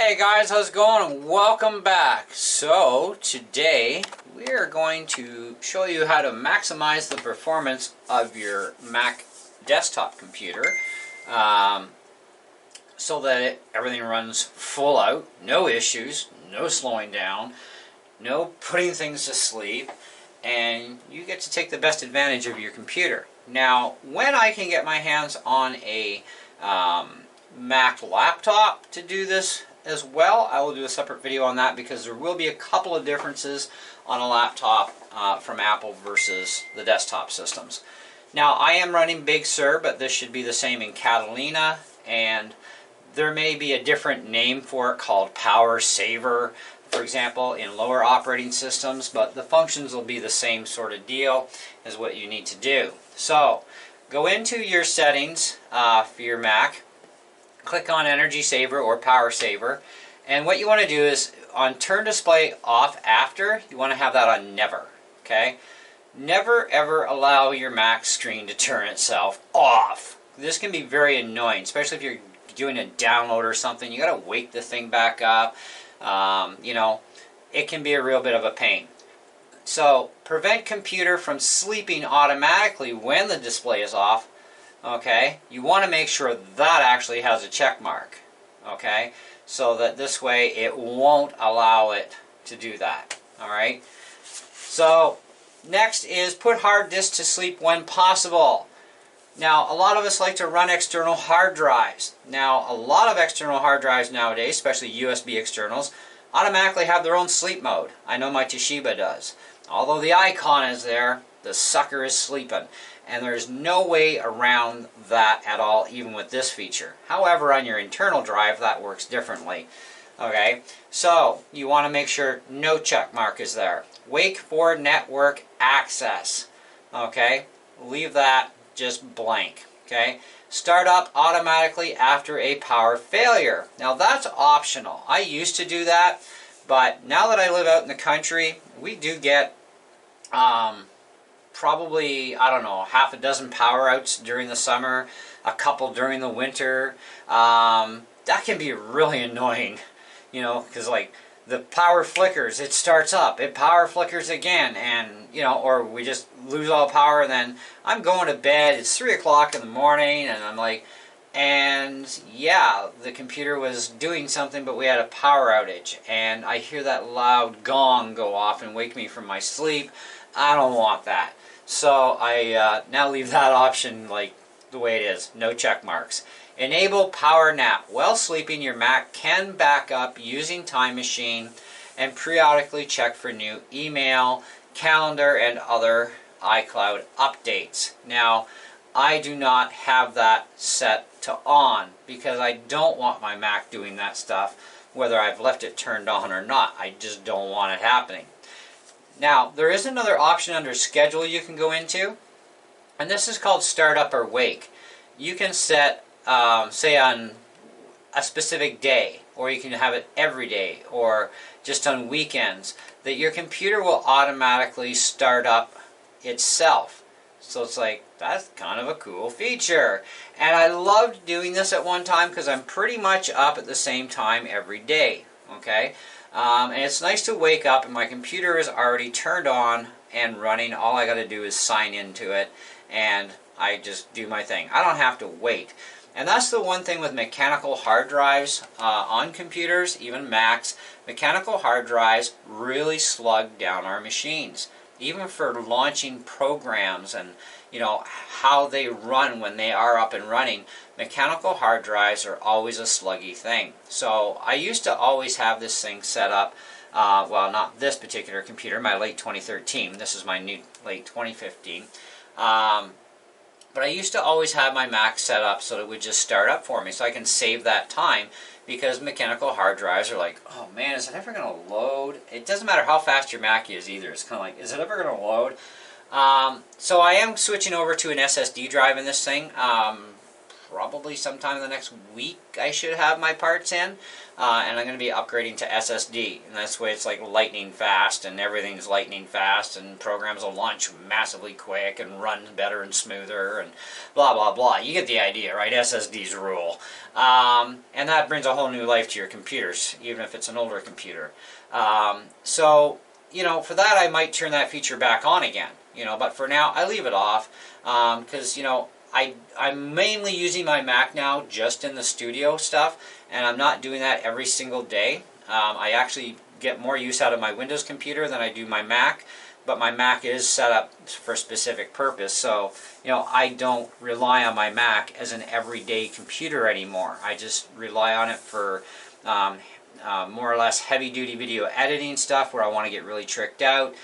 Hey guys, how's it going? And welcome back. So today we are going to show you how to maximize the performance of your Mac desktop computer so that everything runs full out, no issues, no slowing down, no putting things to sleep, and you get to take the best advantage of your computer. Now, when I can get my hands on a Mac laptop to do this as well, I will do a separate video on that because there will be a couple of differences on a laptop from Apple versus the desktop systems. Now, I am running Big Sur, but this should be the same in Catalina, and there may be a different name for it called Power Saver, for example, in lower operating systems, but the functions will be the same sort of deal as what you need to do. So, go into your settings for your Mac, click on Energy Saver or Power Saver, and what you want to do is on Turn Display Off After, you want to have that on Never, okay? Never ever allow your Mac screen to turn itself off. This can be very annoying, especially if you're doing a download or something. You got to wake the thing back up. You know, it can be a real bit of a pain. So, prevent computer from sleeping automatically when the display is off. Okay, you want to make sure that actually has a check mark. Okay, so that this way it won't allow it to do that. Alright, so next is put hard disk to sleep when possible. Now, a lot of us like to run external hard drives. Now, a lot of external hard drives nowadays, especially USB externals, automatically have their own sleep mode. I know my Toshiba does. Although the icon is there, the sucker is sleeping. And there's no way around that at all, even with this feature. However, on your internal drive, that works differently. Okay, so you want to make sure no check mark is there. Wake for network access. Okay, leave that just blank. Okay, start up automatically after a power failure. Now that's optional. I used to do that, but now that I live out in the country, we do get probably, I don't know, half a dozen power outs during the summer, a couple during the winter. That can be really annoying, you know, because like the power flickers, it starts up, it power flickers again, and you know, or we just lose all power, and then I'm going to bed, it's 3 o'clock in the morning, and I'm like, and yeah, the computer was doing something, but we had a power outage, and I hear that loud gong go off and wake me from my sleep. I don't want that. So I now leave that option like the way it is, no check marks. Enable power nap. While sleeping, your Mac can back up using Time Machine and periodically check for new email, calendar, and other iCloud updates. Now, I do not have that set to on because I don't want my Mac doing that stuff, whether I've left it turned on or not. I just don't want it happening. Now, there is another option under Schedule you can go into, and this is called Startup or Wake. You can set, say, on a specific day, or you can have it every day, or just on weekends, that your computer will automatically start up itself. So it's like, that's kind of a cool feature. And I loved doing this at one time because I'm pretty much up at the same time every day. Okay? And it's nice to wake up and my computer is already turned on and running. All I got to do is sign into it and I just do my thing. I don't have to wait. And that's the one thing with mechanical hard drives on computers, even Macs. Mechanical hard drives really slug down our machines. Even for launching programs and you know how they run when they are up and running, mechanical hard drives are always a sluggy thing. So I used to always have this thing set up, well, not this particular computer, my late 2013. This is my new late 2015. But I used to always have my Mac set up so it would just start up for me, so I can save that time, because mechanical hard drives are like, oh man, is it ever going to load? It doesn't matter how fast your Mac is either. It's kind of like, is it ever going to load? So I am switching over to an SSD drive in this thing. probably sometime in the next week I should have my parts in, and I'm going to be upgrading to SSD, and that's way it's like lightning fast, and everything's lightning fast, and programs will launch massively quick and run better and smoother, and blah blah blah. You get the idea, right? SSDs rule, and that brings a whole new life to your computers, even if it's an older computer. So you know, for that I might turn that feature back on again. You know, but for now I leave it off because you know. I'm mainly using my Mac now just in the studio stuff, and I'm not doing that every single day. I actually get more use out of my Windows computer than I do my Mac, but my Mac is set up for a specific purpose, so you know, I don't rely on my Mac as an everyday computer anymore. I just rely on it for more or less heavy-duty video editing stuff where I want to get really tricked out,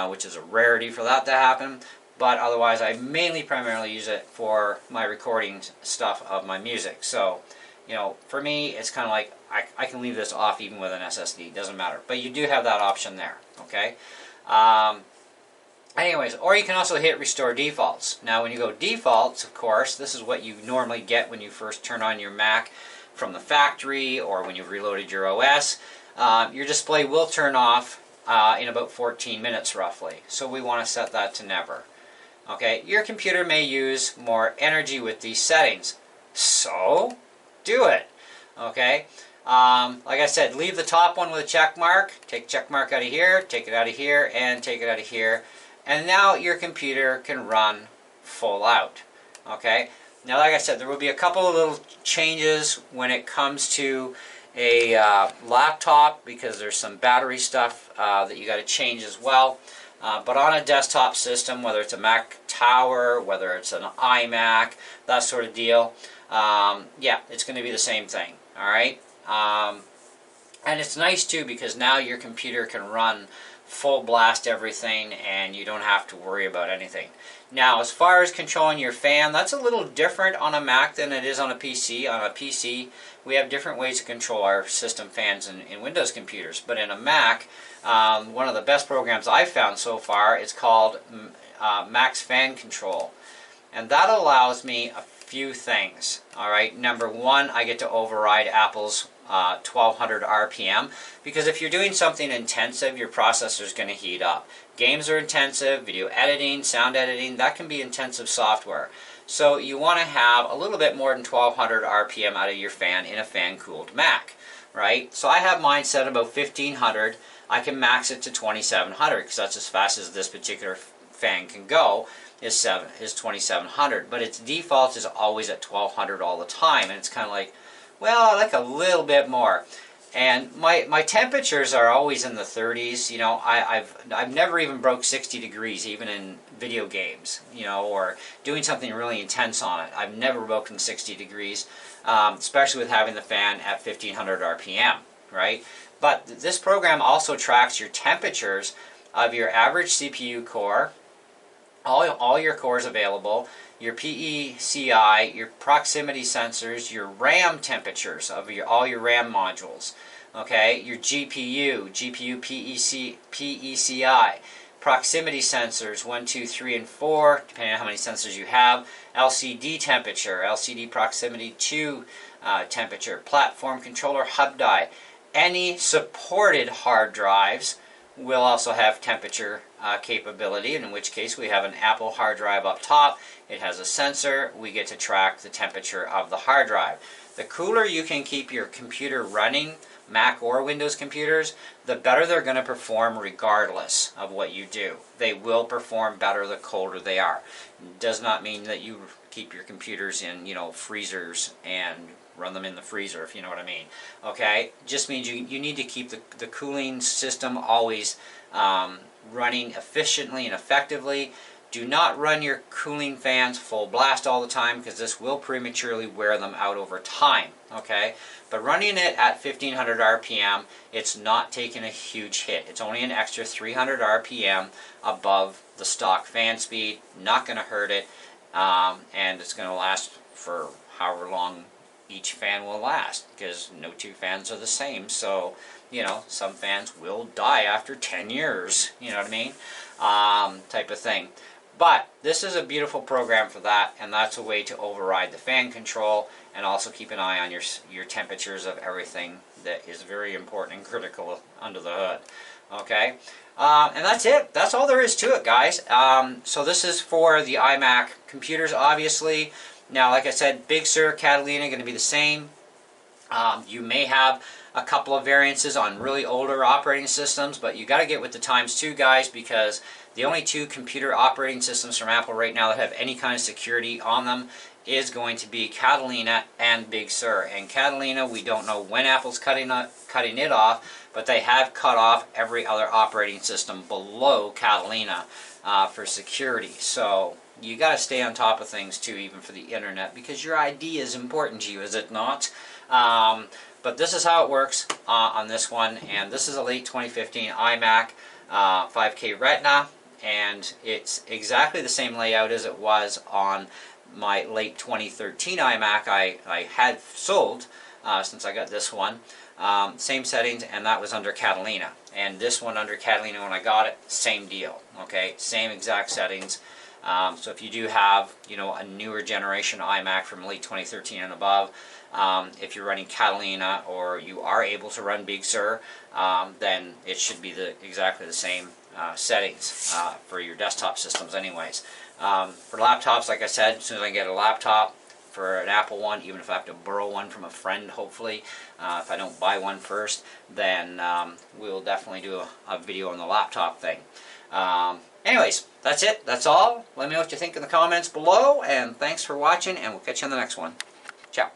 which is a rarity for that to happen. But otherwise, I primarily use it for my recording stuff of my music. So, you know, for me, it's kind of like I can leave this off even with an SSD. It doesn't matter. But you do have that option there, okay? Anyways, or you can also hit Restore Defaults. Now, when you go Defaults, of course, this is what you normally get when you first turn on your Mac from the factory or when you've reloaded your OS. Your display will turn off in about 14 minutes, roughly. So we want to set that to Never. Okay, your computer may use more energy with these settings, so do it. Okay, like I said, leave the top one with a check mark, take check mark out of here, take it out of here, and take it out of here, and now your computer can run full out. Okay, now like I said, there will be a couple of little changes when it comes to a laptop, because there's some battery stuff that you got to change as well. But on a desktop system, whether it's a Mac Tower, whether it's an iMac, that sort of deal, yeah, it's going to be the same thing, all right? And it's nice, too, because now your computer can run full blast everything, and you don't have to worry about anything. Now, as far as controlling your fan, that's a little different on a Mac than it is on a PC. On a PC, we have different ways to control our system fans in Windows computers, but in a Mac, one of the best programs I've found so far is called Mac's Fan Control, and that allows me a few things. All right, number one, I get to override Apple's 1200 RPM, because if you're doing something intensive, your processor is going to heat up. Games are intensive, video editing, sound editing, that can be intensive software. So you want to have a little bit more than 1200 RPM out of your fan in a fan-cooled Mac, right? So I have mine set about 1500. I can max it to 2700 because that's as fast as this particular fan can go, is 2700. But its default is always at 1200 all the time, and it's kind of like, well, I like a little bit more. And my temperatures are always in the 30s. You know, I've never even broke 60 degrees, even in video games, you know, or doing something really intense on it. I've never broken 60 degrees, especially with having the fan at 1500 RPM, right? But this program also tracks your temperatures of your average CPU core, all your cores available, your PECI, your proximity sensors, your RAM temperatures of all your RAM modules, okay, your GPU PECI, proximity sensors 1, 2, 3, and 4, depending on how many sensors you have, LCD temperature, LCD proximity to temperature, platform controller hub die. Any supported hard drives will also have temperature capability, in which case we have an Apple hard drive up top. It has a sensor. We get to track the temperature of the hard drive. The cooler you can keep your computer running, Mac or Windows computers, the better they're going to perform regardless of what you do. They will perform better the colder they are. It does not mean that you keep your computers in, you know, freezers and run them in the freezer, if you know what I mean. Okay? Just means you need to keep the cooling system always running efficiently and effectively. Do not run your cooling fans full blast all the time, because this will prematurely wear them out over time. Okay? But running it at 1500 RPM, it's not taking a huge hit. It's only an extra 300 RPM above the stock fan speed. Not going to hurt it, and it's going to last for however long each fan will last, because no two fans are the same. So, you know, some fans will die after 10 years, you know what I mean, type of thing. But this is a beautiful program for that, and that's a way to override the fan control and also keep an eye on your temperatures of everything that is very important and critical under the hood. Okay, and that's it. That's all there is to it, guys. So this is for the iMac computers, obviously. Now, like I said, Big Sur, Catalina going to be the same. You may have a couple of variances on really older operating systems, but you got to get with the times too, guys, because the only two computer operating systems from Apple right now that have any kind of security on them is going to be Catalina and Big Sur. And Catalina, we don't know when Apple's cutting it off, but they have cut off every other operating system below Catalina for security. So you got to stay on top of things too, even for the internet, because your ID is important to you, is it not? But this is how it works on this one, and this is a late 2015 iMac 5K Retina, and it's exactly the same layout as it was on my late 2013 iMac I had sold since I got this one. Same settings, and that was under Catalina. And this one under Catalina when I got it, same deal. Okay, same exact settings. So if you do have, you know, a newer generation iMac from late 2013 and above, if you're running Catalina or you are able to run Big Sur, then it should be exactly the same settings for your desktop systems anyways. For laptops, like I said, as soon as I get a laptop for an Apple one, even if I have to borrow one from a friend, hopefully, if I don't buy one first, then we'll definitely do a video on the laptop thing. Anyways, that's it. That's all. Let me know what you think in the comments below, and thanks for watching, and we'll catch you on the next one. Ciao.